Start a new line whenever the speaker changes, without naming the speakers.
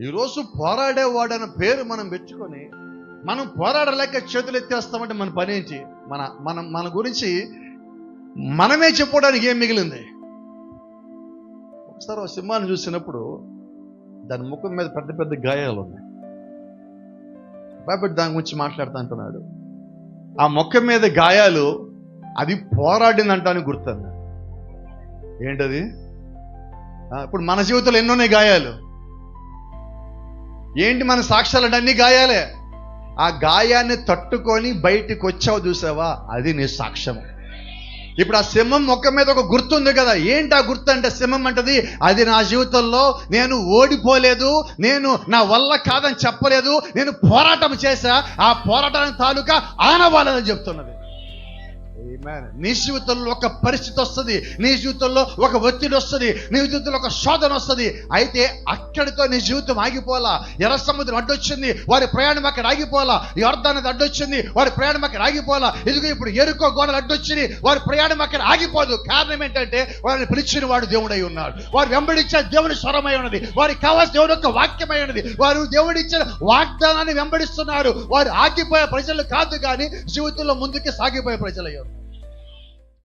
ఈరోజు పోరాడేవాడన్న పేరు మనం పెట్టుకొని మనం పోరాడలేక చేతులు ఎత్తేస్తామంటే మన పని ఏంటి? మన గురించి మనమే చెప్పుకోవడానికి ఏం మిగిలింది? ఒకసారి ఒక సింహాన్ని చూసినప్పుడు దాని ముఖం మీద పెద్ద పెద్ద గాయాలు ఉన్నాయి. భయపడి దాని గురించి మాట్లాడుతూ అంటున్నాడు. ఆ ముఖం మీద గాయాలు అది పోరాడిందంటానికి గుర్తు. ఏంటది? ఇప్పుడు మన జీవితంలో ఎన్నోనే గాయాలు. ఏంటి మన సాక్ష్యాలు అన్నీ గాయాలే. ఆ గాయాన్ని తట్టుకొని బయటికి వచ్చావు చూసావా, అది నీ సాక్ష్యం. ఇప్పుడు ఆ సింహం ముఖం మీద ఒక గుర్తు ఉంది కదా. ఏంటి ఆ గుర్తు అంటే? సింహం అంటది, అది నా జీవితంలో నేను ఓడిపోలేదు, నేను నా వల్ల కాదని చెప్పలేదు, నేను పోరాటం చేశా, ఆ పోరాటానికి తాలూకా ఆనవాలని చెప్తున్నది. నీ జీవితంలో ఒక పరిస్థితి వస్తుంది, నీ జీవితంలో ఒక ఒత్తిడి వస్తుంది, నీ జీవితంలో ఒక శోధన వస్తుంది. అయితే అక్కడితో నీ జీవితం ఆగిపోలా. ఎర్ర సముద్రం అడ్డొచ్చింది, వారి ప్రయాణం అక్కడ ఆగిపోలా. యోర్దాను నది అడ్డొచ్చింది, వారి ప్రయాణం అక్కడ ఆగిపోలా. ఇదిగో ఇప్పుడు యెరికో గోడలు అడ్డొచ్చింది, వారి ప్రయాణం అక్కడ ఆగిపోదు. కారణం ఏంటంటే వారిని పిలిచిన వాడు దేవుడై ఉన్నాడు. వారు వెంబడించే దేవుని స్వరమై ఉన్నది, వారికి కావాల్సిన దేవుని యొక్క వాక్యమై ఉన్నది. వారు దేవుడిచ్చిన వాగ్దానాన్ని వెంబడిస్తున్నారు. వారు ఆగిపోయే ప్రజలు కాదు, కానీ జీవితంలో ముందుకు సాగిపోయే ప్రజలయ్యారు.